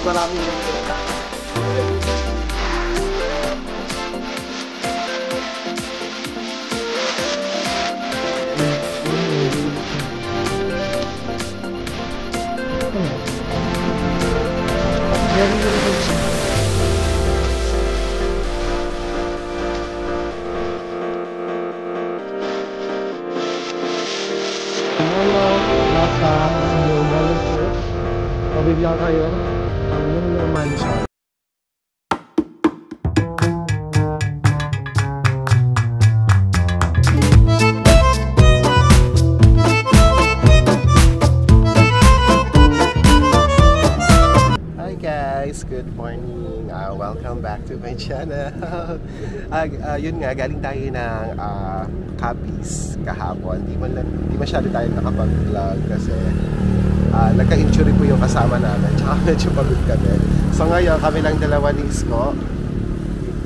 Maraming nagpunta. Bigla kayo ang mansion. Hi guys, good morning. Welcome back to my channel. Yun nga, galing tayo ng Capiz kahapon. Di masyado tayo nakapag-vlog kasi nagka-injury po yung kasama namin, tsaka medyo pagod kami. So ngayon, kami lang dalawa ni Isko.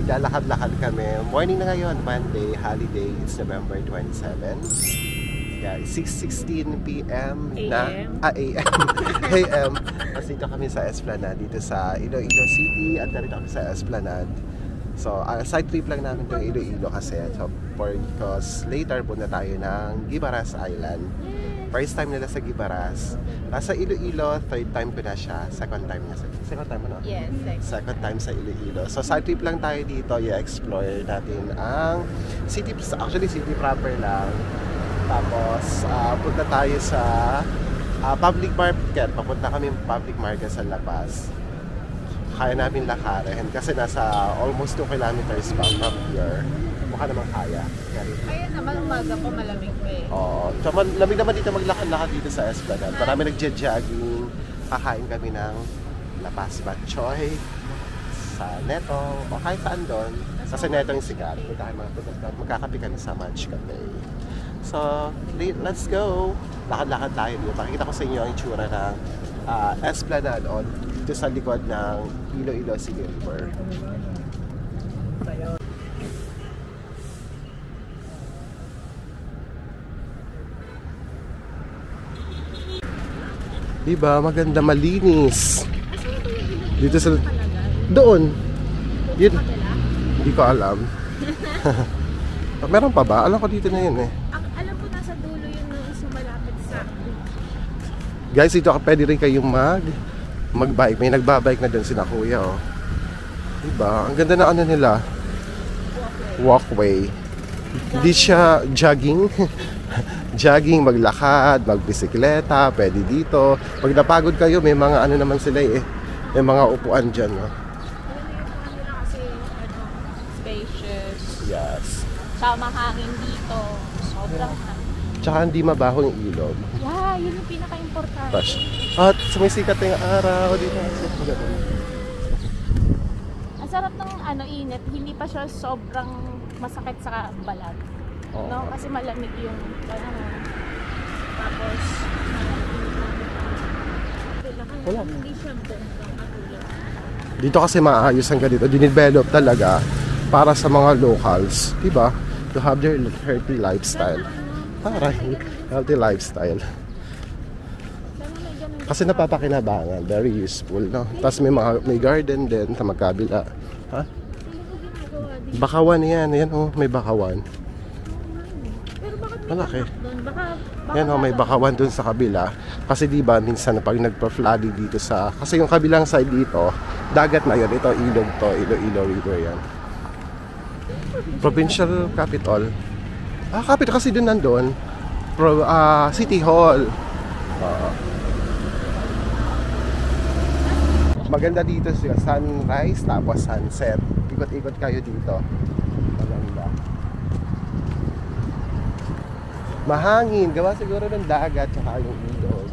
Lalakad-lakad kami. Morning na ngayon, Monday, holiday. It's November 27. Yeah, 6:16 p.m. na AM. AM. Kasi dito kami sa Esplanade, dito sa Iloilo City. At dito kami sa Esplanade. So, side trip lang namin itong Iloilo kasi. So, because later punta tayo ng Guimaras Island. First time nila sa Guimaras. Sa Iloilo, third time ko na siya. Second time na. Second time mo, no? Yes, second time sa Iloilo. So, side trip lang tayo dito. I-explore natin ang city. Actually, city proper lang. Tapos, punta tayo sa public market. Papunta kami public market sa La Paz. Kaya namin lakarin kasi nasa almost 2 kilometers pa from here. Mukha naman kaya. Kaya naman umaga po malamig pa eh. Oo. So, lamig naman dito maglakad-lakad dito sa Esplanade. Marami nagja-jogging. Kakain kami ng La Paz Bok Choy sa Neto o kahit saan doon. Kasi Neto yung sikat. Magkakapi kami sa Match Cafe. So, let's go. Lakad-lakad tayo dito. Pakikita ko sa inyo ang itsura ng Esplanade o dito sa likod ng Iloilo City River. Diba? Maganda, malinis. Dito sa... Doon. Yun. Hindi ko alam. Meron pa ba? Alam ko dito na yun eh. Alam ko nasa dulo yun nung sumalapit sa... Guys, dito pwede rin kayong magbike. May nagbabike na dun sina kuya oh. Diba? Ang ganda na ano nila. Walkway. Hindi siya jogging. Jogging, maglakad, magbisikleta, pwede dito. Pag napagod kayo, may mga ano naman sila eh. May mga upuan dyan, no? Kasi, spacious. Yes. Tsaka mahangin dito. Sobrang hangin. Tsaka hindi mabaho yung ilog. Yeah, yun yung pinaka-importante. Gosh. At sumisikat na yung araw dito. Ang sarap ng init. Hindi pa siya sobrang masakit sa balat. No? Kasi malamig yung tapos wala. Hindi siya bonggang katulad. Dito kasi maayos ang ganito. Dinevelop talaga para sa mga locals. Diba? To have their healthy lifestyle. Para healthy lifestyle. Kasi napapakinabangan. Very useful, no? Tapos may garden din sa magkabila. Ha? Bakawan yan. Yan oh, may bakawan. Malaki. Yan oh, may bakawan dun sa kabila. Kasi diba minsan pag nagpa-flooding dito sa... Kasi yung kabilang side dito, dagat na yun. Ito ilog to, Iloilo River yan. Provincial capital. Capital kasi dun nandun. City Hall. Maganda dito siya. Sunrise tapos sunset. Ikot-ikot kayo dito. Maganda. Mahangin, gawa siguro ng dagat tsaka yung ilog.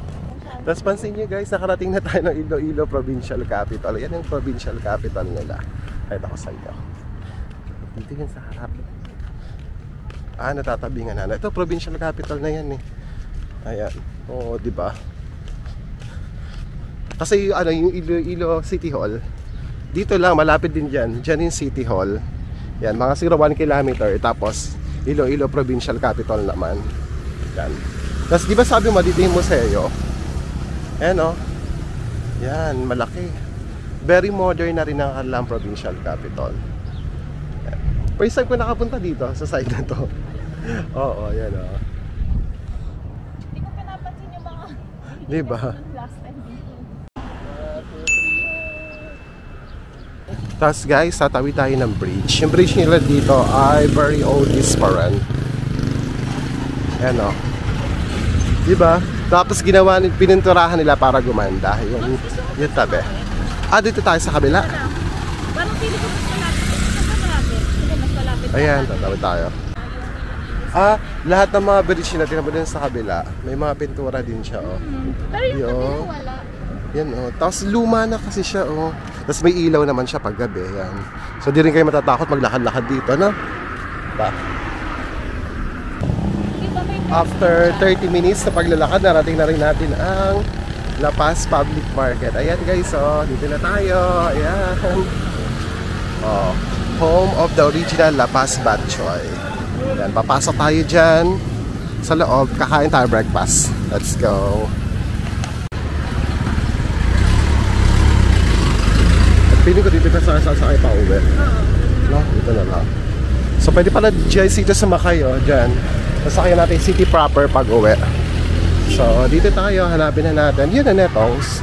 Tapos pansin nyo guys, nakarating na tayo ng Iloilo Provincial Capital. Yan yung provincial capital nila. Kahit ako sa iyo. Dito yun sa harap. Natatabingan na. Ito, provincial capital na yan eh. Ayan. Oo, diba? Kasi yung Iloilo City Hall, dito lang, malapit din dyan. Dyan yung City Hall. Yan, mga 1 kilometer. Tapos, Iloilo Provincial Capital naman. Yan. Tapos, di ba sabi mo, dito yung museo? Ayan o. Yan, malaki. Very modern na rin ang kanilang provincial capital. Yan. First time ko nakapunta dito, sa side na to. Oo, yan o. Hindi ko pinapansin yung mga... Di ba? Last time dito. Tapos guys, tatawid tayo ng bridge. Yung bridge nila dito ay very old Isparan. Ayan o. Diba? Tapos ginawa, pininturahan nila para gumanda. Yung tabi. Dito tayo sa kabila. Parang pili ko mas malapit. Mas malapit. Sige, mas malapit. Ayan, tatawid tayo. Lahat ng mga bridge na tinabo din sa kabila, may mga pintura din siya o. Pero yung tabi ko wala. Yan o. Tapos luma na kasi siya o. Tapos may ilaw naman siya pag gabi. Yan. So di rin kayo matatakot maglakad-lakad dito, no? After 30 minutes na paglalakad, narating na rin natin ang La Paz Public Market. Ayan guys, dito na tayo. Ayan. Home of the original La Paz Bok Choy. Ayan, papasok tayo dyan sa loob, kakain tayo breakfast. Let's go. Piling ko dito na sasakay pa uwi. No, dito na lang. So pwede pala dyan dito sa Makay, dyan. Sasakyan natin city proper pag uwi. So dito tayo, hanapin na natin. Yun na Netong's.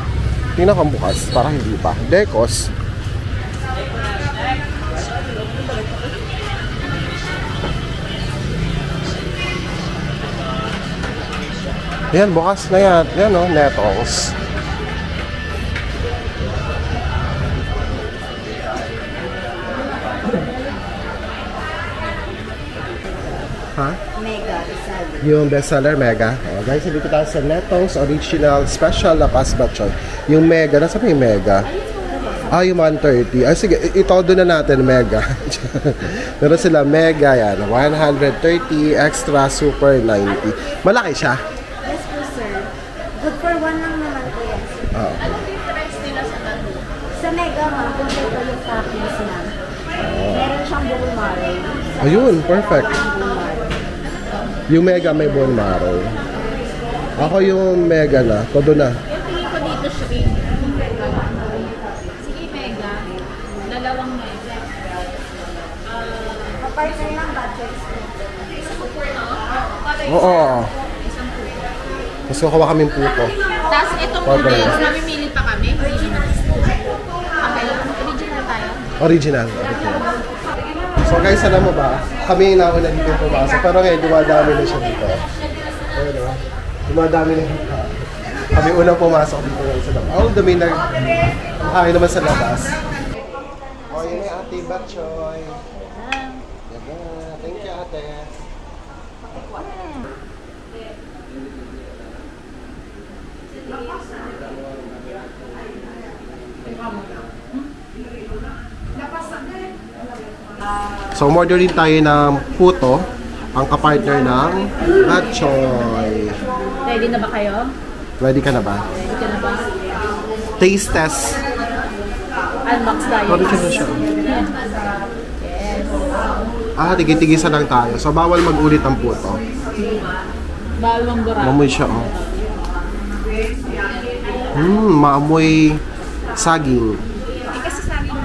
Tingnan ko bukas, para hindi pa. Decos. Yan, bukas na yan. Yan o, Netong's. Mega. Yung bestseller Mega. Guys, dito tayo sa Netong's Original Special La Paz Bok Choy. Yung Mega, nasa yung Mega? Yung 130. Sige, itodo na natin Mega. Meron sila Mega, yan. 130, Extra, Super, 90. Malaki siya? Yes po, sir. Good for one lang naman po yan, sir. Anong difference nila sa tattoo? Sa Mega, ma'am, kung ito yung toppings, ma'am. Meron siyang bone marrow. Ayun, perfect. Yung Mega may bone marrow. Ako yung Mega na. Todo na. Yung tingin ko dito shrimp. Sige, Mega. Dalawang Mega. Partner lang budget, sir. Oo. Mas kukuha kaming puto. Tapos itong noodles, namimili pa kami. Original. Okay, original tayo. Original. So guys, alam mo ba? Kami yung nauna dito pumasok. Pero ngayon, dumadami na siya dito. Ayun o. Dumadami na dito. Kami unang pumasok dito ngayon sa labas. Dumi na. Kakain naman sa labas. Yun yung ate Bok Choy. Thank you, ate. So, order din tayo ng puto, ang kapartner ng Bok Choy. Ready na ba kayo? Ready ka na ba? Ready ka na ba? Taste test. Unbox tayo. Original siya. Yes. Tigil-tigisa lang tayo. So, bawal mag-ulit ang puto. Bawal mong gura. Maamoy siya, oh. Maamoy saging. Kasi sabi mo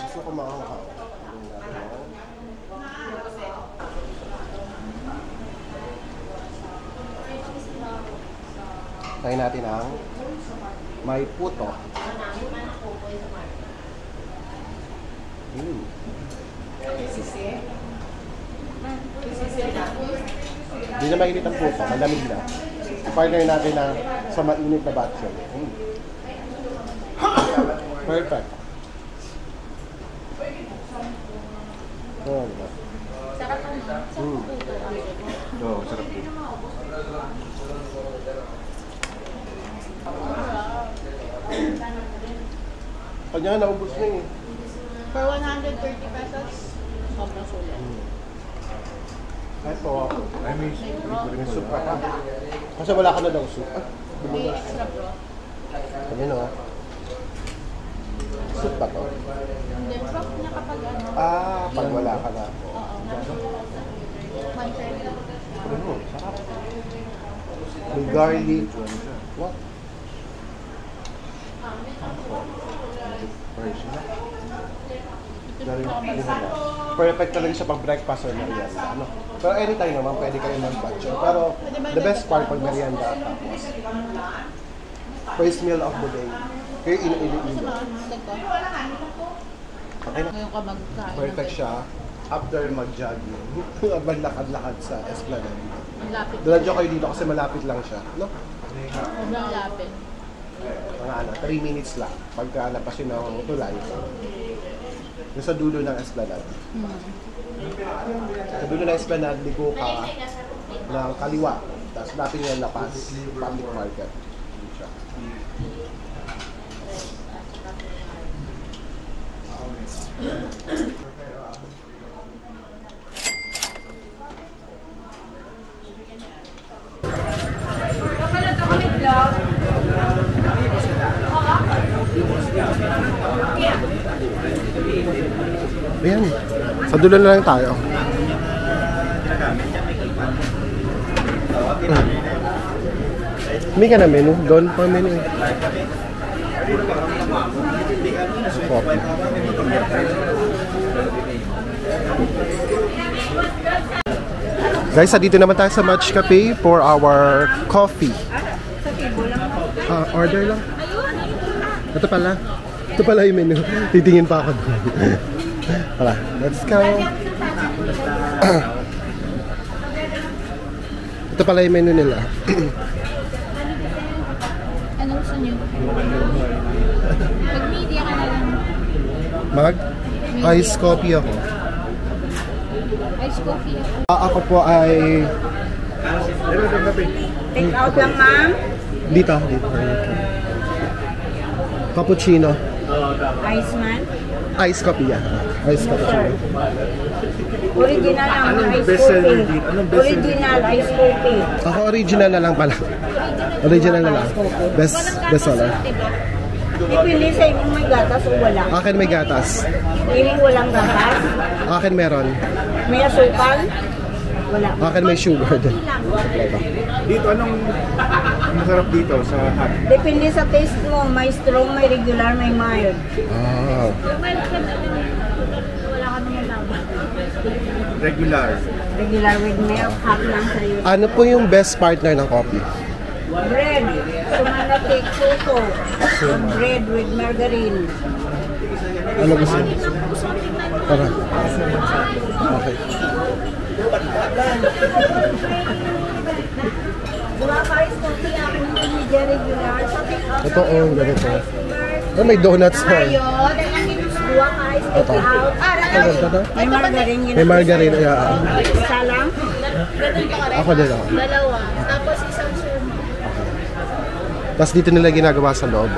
Gusto ko makakaw. Tayo natin ang may puto. Hindi na mainit ang puto, malamig na. I-partner natin na sa mainit na batch yun. Perfect. Oh, diba? Sarap naman. Sarap puto. Oo, sarap po. Kanya naubos na eh. For 130 pesos, sobrang sulit. Ito, may soup ka pa. Kasi wala ka na daw soup. May extra broth. Ayan o. Soup ba to? Hindi, broth niya kapag ano. Pag wala ka na. Oo. 130. Sarap. May garlic. What? Perfect talaga siya pag breakfast or merienda. Ano? Pero anytime naman pwede kayo mag-batch. Pero the best part pag merienda tapos first meal of the day. Kaya ilo-ilo. Okay na. Ngayon ka magkain. Perfect siya after mag-jogging. Maglakad-lakad sa Esplanade. Malapit. Daladyo kayo dito kasi malapit lang siya. No? Sobrang lapit. Mga 3 minutes lang. Pagka napasin ng tulay. Yung sa dulo ng Esplanade. Sa dulo ng Esplanade, ligo ka ng kaliwa. Tapos natin yung lapas, public market. Dito siya. Ayan. Sa dulo na lang tayo. Hindi ka na menu. Doon pa menu. Coffee. Guys, dito naman tayo sa Match Cafe for our coffee. Order lang. Ito pala. Ito pala yung menu. Titingin pa ako doon. Tara, let's go. Ito pala yung menu nila. Ano gusto niyo? Mag-media ka na lang. Ice coffee ako. Ice coffee. Ako po ay... Take out lang, ma'am. Dito. Cappuccino. Ice man. Ice coffee yan. Ice cappuccino. Original lang, ice coffee. Original ice coffee. Ako original na lang pala. Original na lang. Best seller. Dipili sa kung may gatas o wala. Akin may gatas. Piling walang gatas. Akin meron. May asukal. Wala. Akin may sugar din. Dito, anong masarap dito sa hot? Depende sa taste mo. May strong, may regular, may mild. Wala ka naman laba. Regular. Regular with milk, hot lang sa'yo. Ano po yung best partner ng coffee? Bread. Sumana cake, soto. Bread with margarine. Ano gusto mo? Tara. Okay. Diba ka ice coffee ako hindi medyo regular. Ito ganito. Oh, may donuts pa. Ayo, dua ka ice coffee out. May margarine yun. May margarine. Isa lang. Ako din ako. Dalawa. Tapos isang sermon. Tapos dito nila ginagawa sa loob.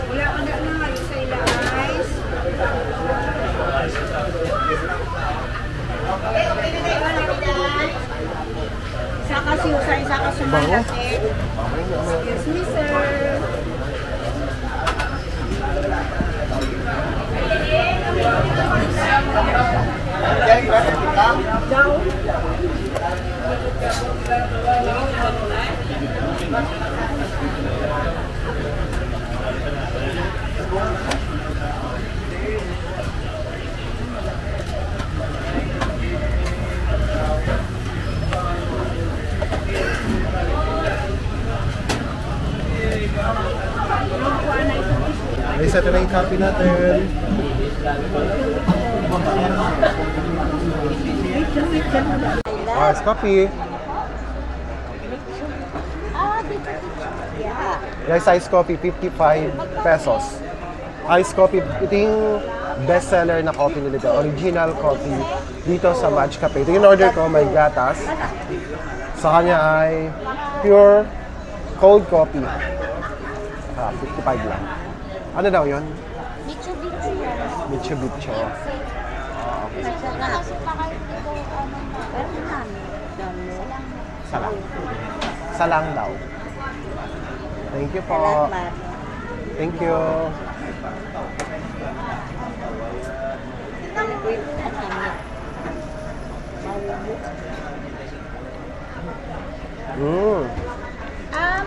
Wala ka na naman sa ilang ice. Isa ka siusa, isa ka sumanda cake. Excuse me, sir. Daw. Guys, ito na yung coffee natin. Ice coffee. Guys, iced coffee, 55 pesos. Iced coffee, ito yung bestseller na coffee nila dito. Original coffee dito sa Match Cafe. Ito yung order ko, may gatas. Sa kanya ay pure cold coffee. 55 lang. Ano daw yun? Bicho-bicho yan. Bicho-bicho. Salang. Salang daw. Thank you po. Thank you.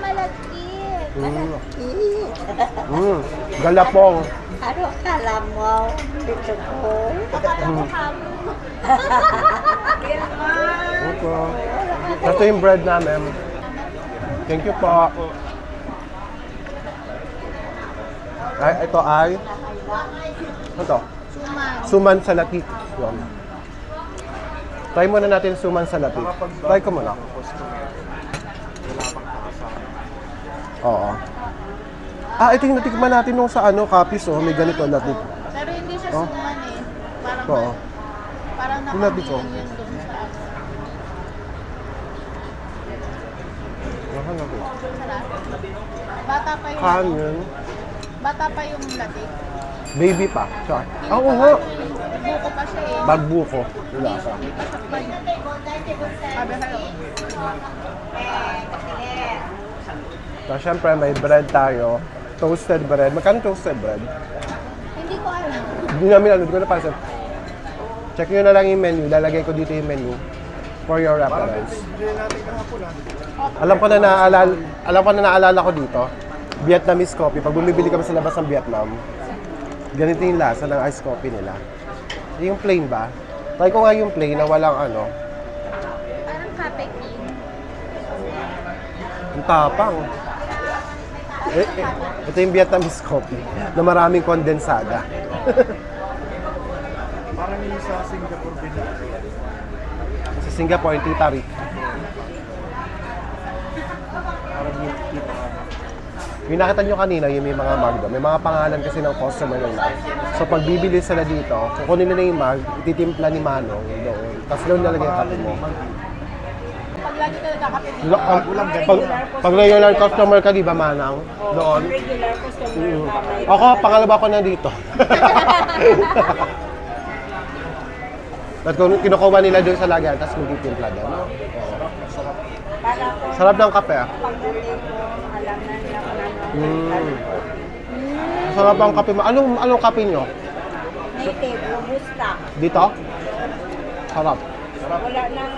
Malagkit. Galapong. Ano kala mo? Ito ko. Okay. Ito yung bread namin. Thank you po. Ay, ito ay... Ano to? Suman sa latik. Yun. Try muna natin suman sa latik. Try ko muna. Oo. Ito yung natikman natin nung sa Capiz, oh. May ganito latik. Pero hindi siya Oh. suman eh. Parang, Oo. parang Latik, oh. nakabiling yun doon sa sarap. Bata pa yung Kanin. Bata pa yung latik. Baby pa. Siya. Hindi Oo pa nga. buko pa siya eh. Bagbuko. Yung lasa. Hindi pa siya pa yun. Sabi kayo. So, syempre, may bread tayo. Toasted bread. Magkano toasted bread? Hindi ko alam. Hindi namin alam. Hindi ko napansin. Check nyo na lang yung menu. Lalagay ko dito yung menu for your reference. Alam ko na naalala ko dito. Vietnamese coffee. Pag bumibili kami sa labas ng Vietnam, ganito yung lasa ng iced coffee nila. Yung plain ba? Try ko nga yung plain na walang Parang cafe king. Ang tapang. Ito yung Vietnamese coffee na maraming kondensada. Parang yung sa Singapore din. Sa Singapore, yung Tita Rick. Parang yung tipo. Yung nakita nyo kanina, yung may mga mug doon. May mga pangalan kasi ng customer nila. So pag bibili sila dito, kukunin nila yung mug, ititimpla ni Manong doon. Tapos doon nalagay yung kape mo. Pag lagi ka nagkakape dito. Pag regular customer ka, di ba Manang? Doon. Regular customer Mm. ka. Ako, pangalawa ko na dito. At kung kinukuha nila doon sa lagyan, tapos magtitimpla doon. Oo. Para ko Sarap ng kape ah. pagdating ko, alam na nila kung ano. Sarap ang kape mo. Anong kape nyo? Native, robusta. Dito? Sarap. Wala nang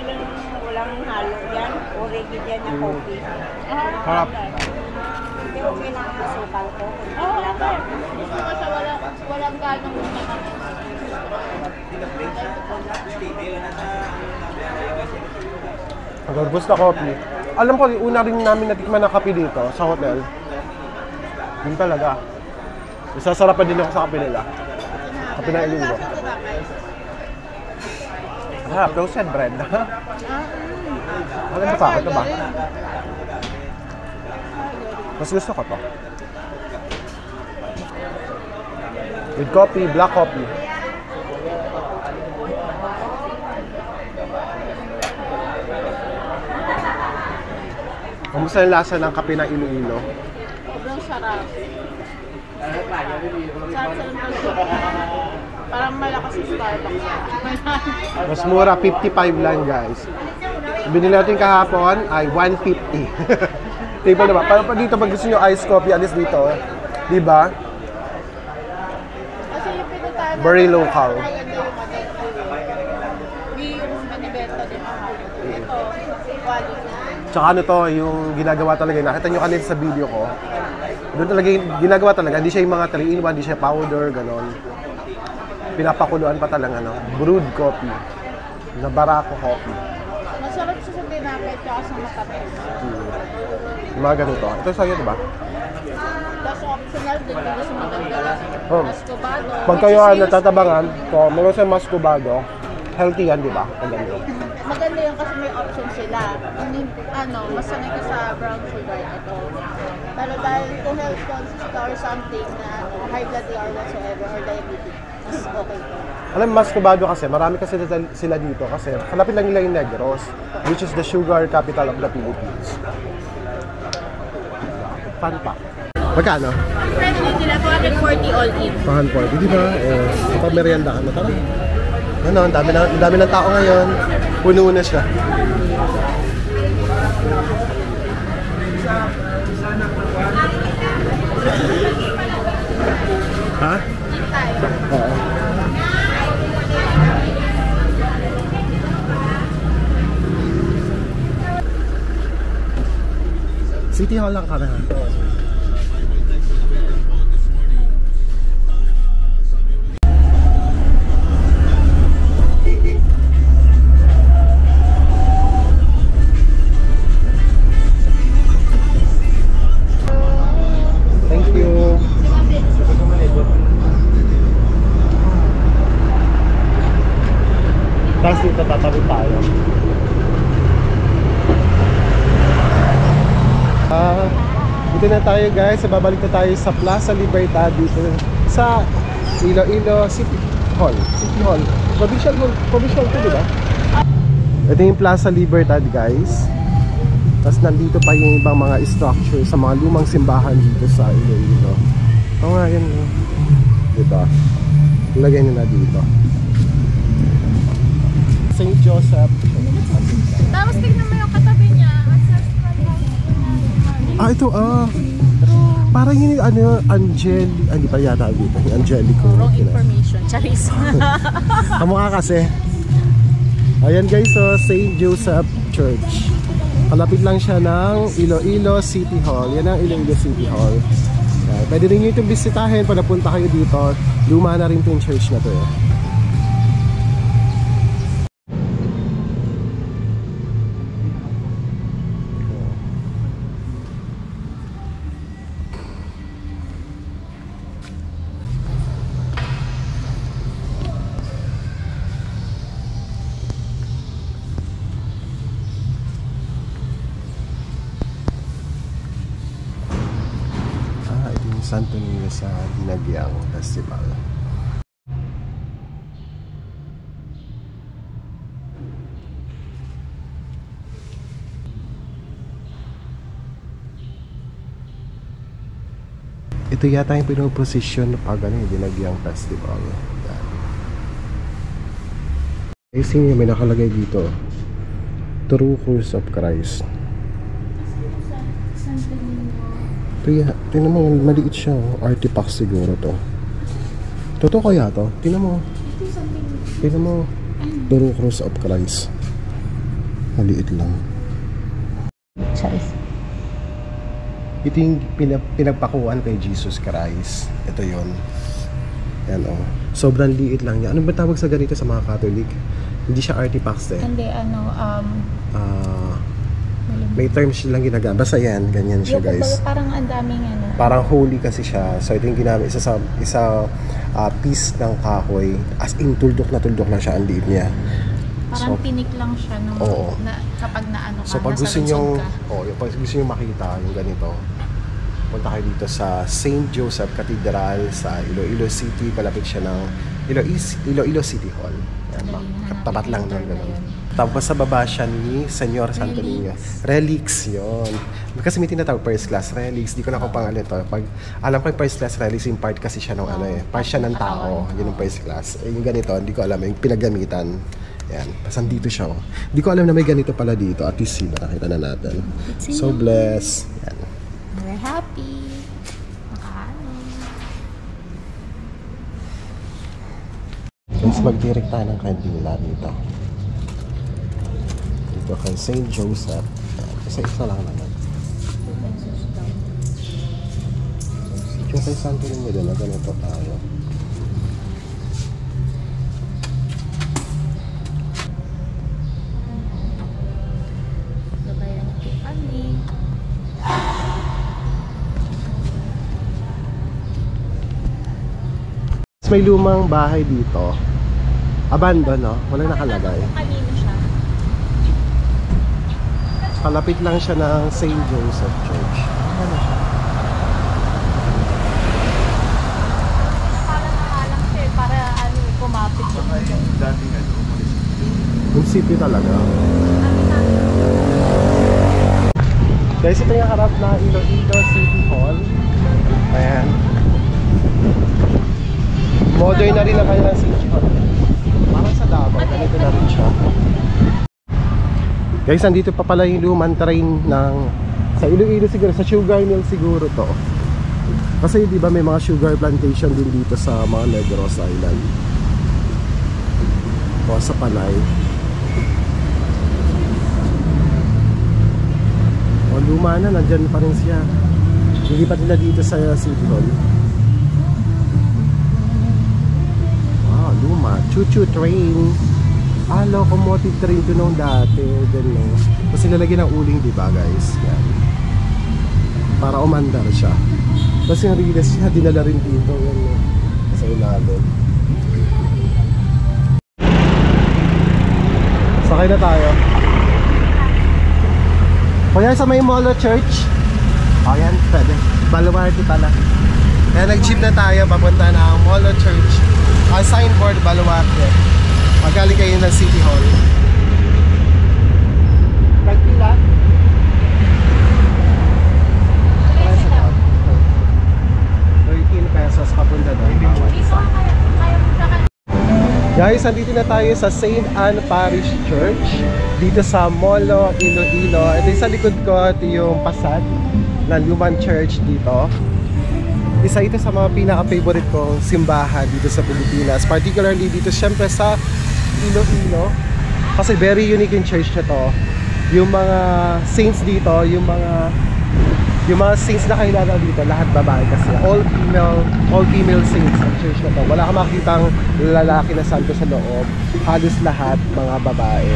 walang halo yan. Origi yan na coffee. Sarap. Hindi okay na ang masukal ko. Oo, okay. Gusto ko siya walang ganong Ang gusto coffee. Alam ko, una rin namin natikman na kape dito sa hotel. Yun talaga. Isasarapan din ako sa kape nila. Kape na Iloilo. Toasted bread. Maganda pa, ito ba? Mas gusto ko to. With coffee, black coffee. Kamusta yung lasa ng kape ng Iloilo? sobrang sarap. Parang malakas yung Starbucks. Mas mura, 55 lang guys. Binili natin kahapon ay 150. Table na ba? Parang pa dito pag gusto nyo iced coffee, alis dito. Di ba? Kasi yung pinuntahan Very local. maganda yung yung binibenta din mahal. Ito, quality. Tsaka ano to, yung ginagawa talaga, nakita nyo kanina sa video ko. Doon talaga yung ginagawa talaga, hindi siya yung mga 3-in-1, hindi siya powder, ganon. Pinapakuluan pa talaga, brewed coffee. Na Barako coffee. Masarap siya sa tinapay tsaka sa makape. Mga ganito. Ito sa'yo, diba? Tapos optional din dito sa maganda. Oh. Mascobado. Pag kayo nagtatabangan, meron sa mascobado, healthy yan, diba? Ang ganito. maganda yun kasi may option sila. Kung mas sanay ka sa brown sugar, ito. Pero dahil kung health conscious ka or something na high blood or whatsoever or diabetic, mas okay ko. Alam, mas kubado kasi, marami kasi sila dito kasi kalapit lang nila yung Negros, which is the sugar capital of the Philippines. Pan pa. Magkano? Friendly nila, 240 all in. 240, di ba? Kapag merienda ka na, tara. Ano, ang dami ng tao ngayon. Puno na siya. Ha? Oo. City Hall lang kami ha. Tapos dito tatawid tayo. Dito na tayo guys. Babalik na tayo sa Plaza Libertad dito sa Iloilo City Hall. City Hall. Provincial Hall. Provincial to, diba? Ito yung Plaza Libertad guys. Tapos nandito pa yung ibang mga structure sa mga lumang simbahan dito sa Iloilo. Oo nga yan. Diba? Lagay nyo na dito. St. Joseph. Tapos tignan mo yung katabi niya. Ito parang yun hindi pa yata dito. Angelico. Wrong information. Charis. Kamukha kasi. Ayan guys, so St. Joseph Church. Kalapit lang siya ng Iloilo City Hall. Yan ang Iloilo City Hall. Pwede rin nyo itong bisitahin pag napunta kayo dito. Luma na rin itong church na to. Santo Niño sa Dinagyang Festival. Ito yata yung pinoposisyon pag Dinagyang Festival. Kasi may nakalagay dito, True Cross of Christ. Tingnan mo, maliit siya. Artifact siguro to. Totoo kaya to? Tingnan mo. Tingnan mo. True Cross of Christ. Maliit lang. Ito yung pinagpakuan kay Jesus Christ. Ito yun. Yan o. Sobrang liit lang niya. Ano ba tawag sa ganito sa mga Catholic? Hindi siya artifacts eh. Hindi, may terms silang ginagamit. Basta yan, ganyan siya guys. Parang ang daming Parang holy kasi siya. So ito yung ginamit. Isa piece ng kahoy. As in, tuldok na siya. Ang liit niya. Parang tinik lang siya nung kapag naano ka. So pag gusto nyo, pag gusto nyo makita yung ganito, punta kayo dito sa St. Joseph Cathedral sa Iloilo City. Palapit siya ng Iloilo City Hall. Yan, tapat lang doon. Tapos sa baba siya ni Senyor Santo Niño. Relics yun. Kasi may tinatawag first class relics. Di ko na kung pangalan ito. Pag alam ko yung first class relics, yung part kasi siya ng part siya ng tao. Yun yung first class. Yung ganito, hindi ko alam. Yung pinagamitan. Yan. Tapos andito siya. Hindi ko alam na may ganito pala dito. At least nakita na natin. So blessed. Yan. We're happy. Let's mag-direct tayo ng kandila dito. Dito kay St. Joseph. Isa lang naman. Yung kay Santo Niño doon, na ganito tayo. May lumang bahay dito. Abandon, no? Walang nakalagay. Kanino siya? Kalapit lang siya ng St. Joseph Church. Ano siya? Para ano, kumapit yung Dating ano, munisipyo talaga. Guys, ito yung harap na Iloilo City Hall. Ayan. Modern na rin ang kanilang City Hall. Parang sa Davao, ganito na rin siya. Guys, nandito pa pala yung lumang train ng sa Iloilo siguro, sa sugar mill siguro to. Kasi di ba may mga sugar plantation din dito sa mga Negros Island. O sa Panay. O luma na, nandyan pa rin siya. Hindi pa nila dito sa City Hall. Wow, luma. Choo-choo train. Ah, locomotive train to nung dati. Then, no. Kasi nilagyan ng uling, di ba guys? Yan. Para umandar siya. Kasi yung riles niya, dinala rin dito. Yan, no. Sa ilalim. Sakay na tayo. O yan, sa may Molo Church. O yan, pwede. Baluarte pala. Kaya nag-jeep na tayo, papunta na ang Molo Church. Ang signboard, Baluarte. Magaling kayo ng City Hall. Nagpila? 13 pesos papunta doon. Guys, nandito na tayo sa St. Anne Parish Church dito sa Molo, Iloilo. Ito yung sa likod ko, ito yung pasad ng lumang church dito. Isa ito sa mga pinaka-favorite kong simbahan dito sa Pilipinas, particularly dito syempre sa Iloilo. Kasi very unique yung church na to. Yung mga saints dito, yung mga saints na kakilala dito, lahat babae kasi. All female saints ang church na to. Wala kang makikitang lalaki na santo sa loob. Halos lahat mga babae.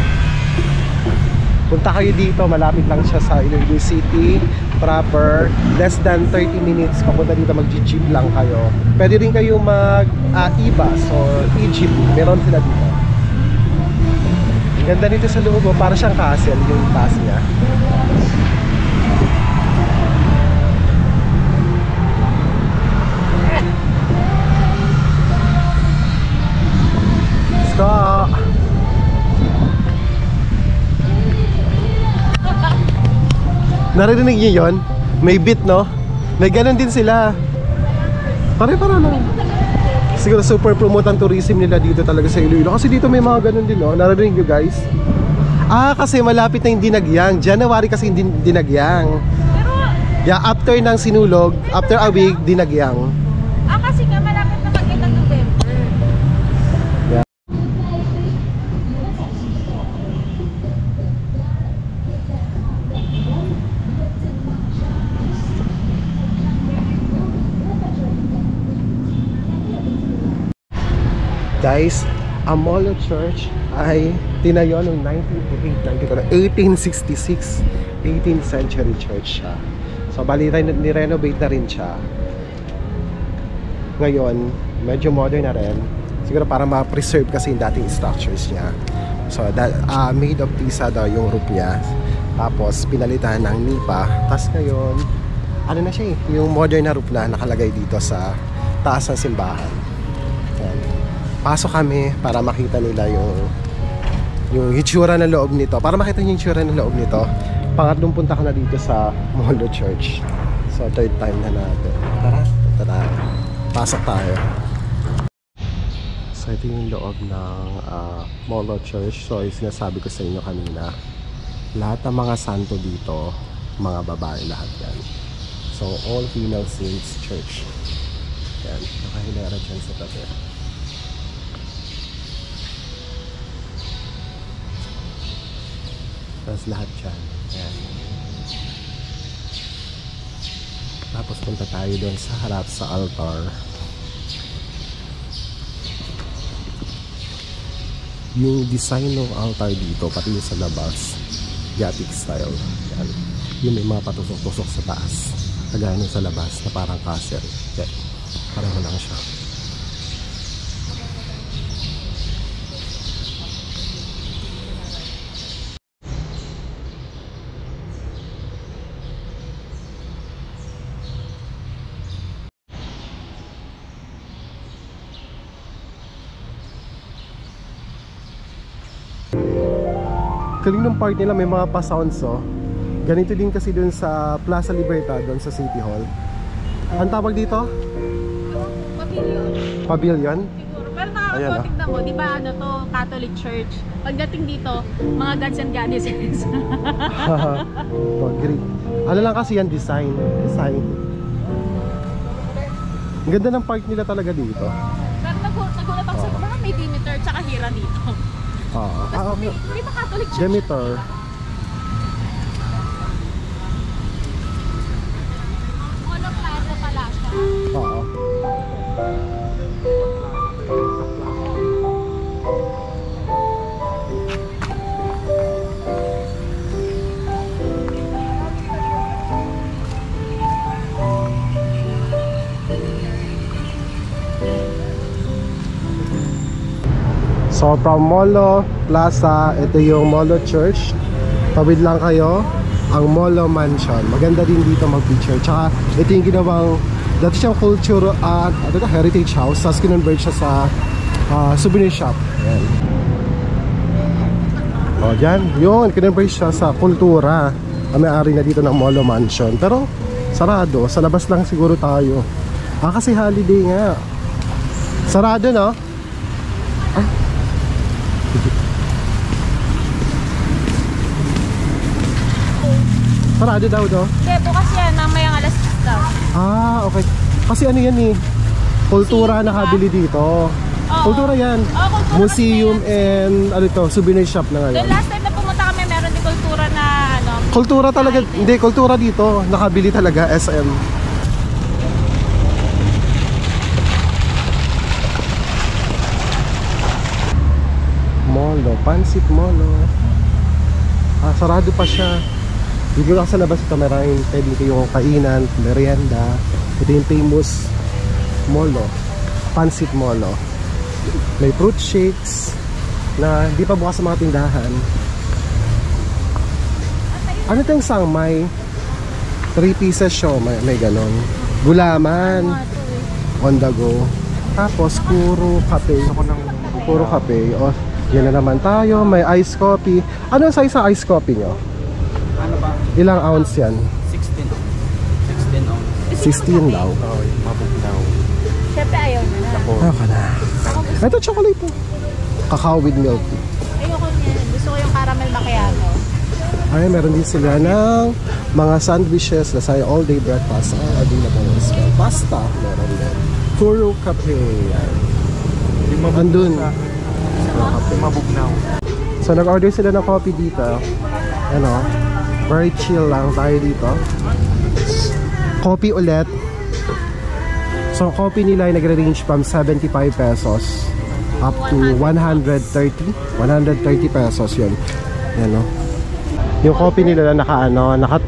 Punta kayo dito, malapit lang siya sa Iloilo City proper. Less than 30 minutes papunta dito, mag-jeep lang kayo. Pwede rin kayo mag-e-bus or e-jeep. Meron sila dito. Ganda nito sa loob, para siyang castle yung taas niya. Let's go! Narinig niyo yun? May beat, no? May ganun din sila. Pare-para lang. Siguro super promote ang tourism nila dito talaga sa Iloilo. Kasi dito may mga ganun din, no? Narinig nyo guys? Ah, kasi malapit na yung Dinagyang. January kasi yung Dinagyang. Pero, yeah, after ng Sinulog, after a week, Dinagyang. kasi nga malapit na mag-end ng November. Yeah. Guys, ang Molo Church ay tinayo noong 1866, 18th century church siya. So bali ni-renovate na rin siya. Ngayon, medyo modern na rin. Siguro para ma-preserve kasi yung dating structures niya. So made of tisa daw yung roof niya. Tapos pinalitan ng nipa. Tapos ngayon, ano na siya eh, yung modern na roof na nakalagay dito sa taas ng simbahan. Yan. Pasok kami para makita nila yung hitsura ng loob nito. Para makita niyo yung hitsura ng loob nito. Pangatlong punta ko na dito sa Molo Church. So third time na natin. Tara. Pasok tayo. So ito yung loob ng Molo Church. So yung sinasabi ko sa inyo kanina, lahat ng mga santo dito, mga babae lahat yan. So all female saints church. Yan, nakahilera dyan sa tabi. Tapos lahat dyan. Ayan. Tapos punta tayo doon sa harap sa altar. Yung design ng altar dito, pati yung sa labas, Gothic style. Ayan. Yung may mga patusok-tusok sa taas. Kagaya nung sa labas na parang castle. Ayan. Parang lang siya. Galing ng park nila, may mga pa-sounds oh. Ganito din kasi dun sa Plaza Libertad, dun sa City Hall. Ang tawag dito? Pavilion. Pavilion? Siguro. Pero Ayan, nakakapotik na mo, di ba ano to, Catholic Church. Pagdating dito, mga gods and goddesses. Oh, great. Ano lang kasi yan, design. Ang ganda ng park nila talaga dito. Pero nagulat ako sa baka may Demeter tsaka Hira dito. Oo. Tapos may ba Catholic Church? Demeter. Molo Plaza pala siya. Oo. So from Molo Plaza, ito yung Molo Church. Tawid lang kayo, ang Molo Mansion. Maganda din dito mag-picture. Tsaka ito yung ginawang, dati siyang culture, heritage house. Tapos kinonvert siya sa souvenir shop. Ayan. O dyan, yun, kinonvert siya sa kultura. Ang may-ari na dito ng Molo Mansion. Pero sarado, sa labas lang siguro tayo. Kasi holiday nga. Sarado, no? Sarado daw do? Hindi, bukas yan, mamayang alas 6 daw. Okay. Kasi ano yan eh, kultura nakabili dito. Kultura yan. Kultura Museum and ano to, souvenir shop na Then ngayon. last time na pumunta kami, meron din kultura na ano. Kultura talaga, hindi, kultura dito. Nakabili talaga, SM. Molo, Pansit Molo. Sarado pa siya. Dito lang sa labas ito, maraming pwede kayong kainan, merienda. Ito yung famous Molo, Pansit Molo. May fruit shakes na di pa bukas sa mga tindahan. Ano ito yung sangmay? 3 pieces siomai, may ganon. Gulaman on the go. Tapos puro kape. Puro kape. O, yan na naman tayo. May iced coffee. Ano ang size ng iced coffee nyo? Ano ba? Ilang ounce yan? 16 ounce. 16 daw. Mabugnaw. Siyempre ayaw na na. Ayoko na. Ito chocolate po. Cacao with milk tea. Ayoko niyan. Gusto ko yung caramel macchiato. Ay, meron din sila ng mga sandwiches, lasaya all day breakfast. Available as well. Pasta, meron din. Puro kape. Yung Andun. mabugnaw. So, nag-order sila ng coffee dito. Ano, very chill lang tayo dito. Coffee ulit. So, coffee nila ay nagre-range from 75 pesos up to 130. 130 pesos yun. Yan, no? Yung coffee nila na naka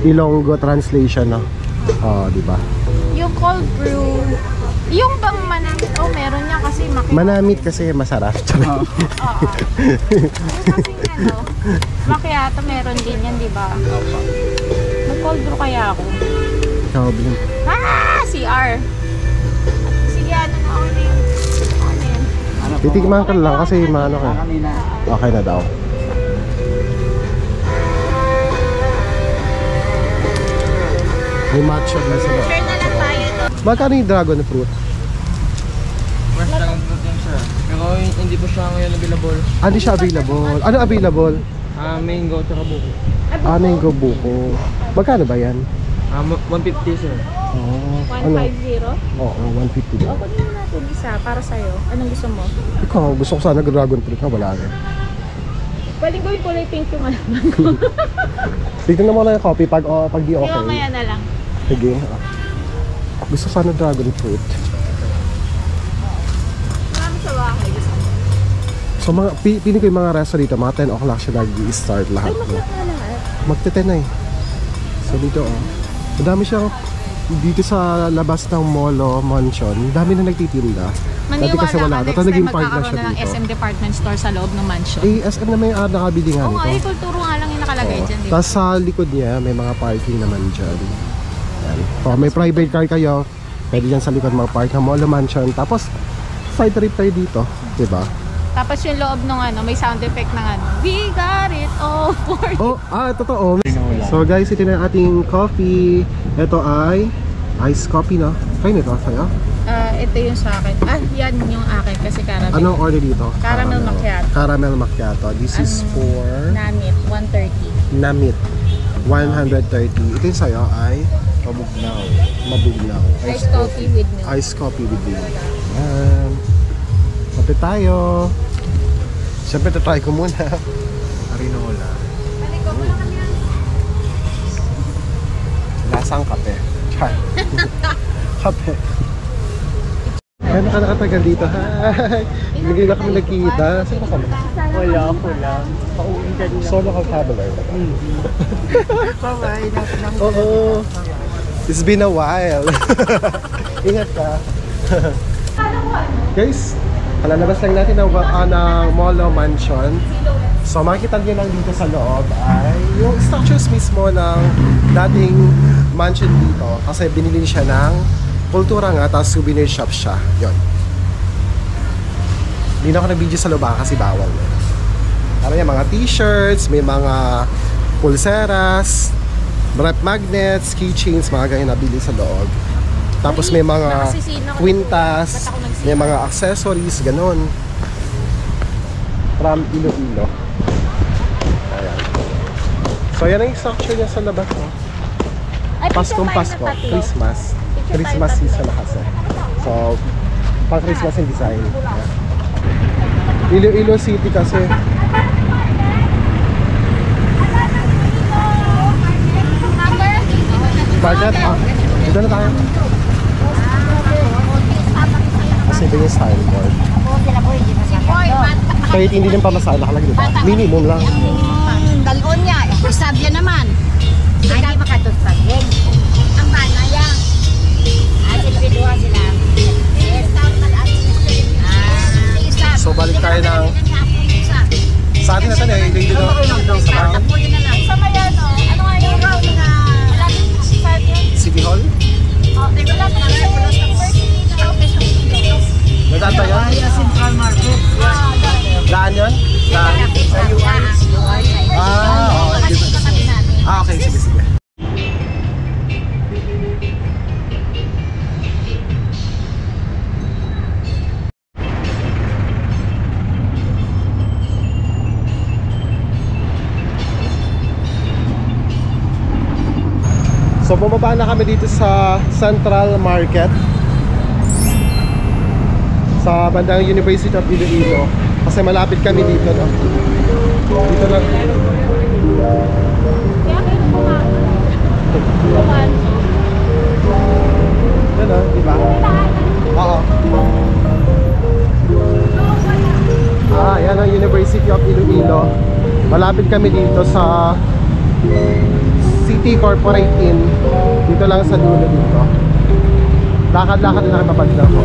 Ilonggo translation, no? Di ba? Yung cold brew, yung bang manamit, meron niya kasi Manamit kasi masarap. Oo. Kasi ano, macchiato meron din yan, di ba? Mag-cold brew kaya ako. Ikaw, Blin. CR. Sige, ano na ako na yung... Ano yan? Titigman ka lang kasi maano ka. Kanina. Okay na daw. May matcha na sila. Share na lang tayo to. Magkano yung dragon fruit? Fresh dragon fruit yan sir. Pero hindi po siya ngayon available. Hindi siya available. Ano available? Mango tsaka buko. Mango buko. Magkano ba yan? 150 sir. Ano? 150? Oo, 150 daw. Kunin mo natin isa para sa'yo. Anong gusto mo? Ikaw, gusto ko sana dragon fruit na wala na. Pwedeng gawin kulay pink yung alam ko. Tignan mo na yung copy pag di Yung okay. mamaya na lang. Sige. Gusto sana dragon fruit. Marami sa bahay. Gusto mo? So mga pili ko yung mga resto dito, mga 10 o'clock siya nag-i-start lahat. Ay, mag-lock na lahat. Magte-10 na eh. So dito madami siyang dito sa labas ng Molo Mansion. Dami na nagtitinda. Dati kasi wala. Dati naging park na siya ng dito. SM department store sa loob ng mansion. SM na may nakabili nga Oo nga, nito. kulturo nga lang yung nakalagay dyan. Di ba? Tapos sa likod niya, may mga parking naman dyan. Yan. So, may private car kayo, pwede dyan sa likod mga park ng Molo Mansion. Tapos, side trip tayo dito. Diba? Tapos yung loob ng ano, may sound effect ng ano. We got it all for you. Totoo. So guys, ito na yung ating coffee. Ito ay iced coffee na. Kayo nito sa'yo? Ito yung sa akin. Yan yung akin kasi caramel. Anong order dito? Caramel macchiato. Caramel macchiato. This is for... Namit, 130. Namit. 130. Ito yung sa'yo ay... Mabugnaw. Iced coffee with milk. Iced coffee with milk. Kape tayo. Siyempre, try ko muna. Arinola. Lasang kape. Char. Kape. Kaya ka nakatagal dito. Hi! Bigay na kami nagkita. Saan ka kami? Wala ako lang. Pauwi ka din. Solo ka traveler. Bye-bye. Oo. It's been a while. Ingat ka. Guys, palalabas lang natin ng Molo Mansion. So makikita nyo lang dito sa loob ay yung structures mismo ng dating mansion dito. Kasi binili siya ng kultura nga, tapos souvenir shop siya. Yun. Hindi na ako nag-video sa loob kasi bawal. Pero yung mga t-shirts, may mga pulseras, rep magnets, keychains, mga ganyan nabili sa loob. Tapos may mga kwintas, may mga accessories, ganun. From Iloilo. Ayan. So yan ang structure niya sa labas. No? Paskong Pasko, Christmas. Christmas season na kasi. So, pang Christmas yung design. Iloilo City kasi. Budget? Dito na tayo. Kasi ito yung signboard. Kahit hindi din pamasahe, nakalagay diba? Minimum lang. Dalon niya, isabya naman. Ay, di makatutagin. Ang bana yan. Sila. So balik tayo ng... Sa atin na tayo, hindi dito sa bayan. Sa mayan, ano nga yung round na... City Hall? Natatayo? Central Market. Daan yun? Okay, sige. So bumaba na kami dito sa Central Market sa bandang University of Iloilo kasi malapit kami dito, no? Dito lang. Yan, di ba? Oo. Yan ang University of Iloilo. Malapit kami dito sa City Corporate Inn. Dito lang sa dulo dito. Lakad-lakad na kami papadala ko.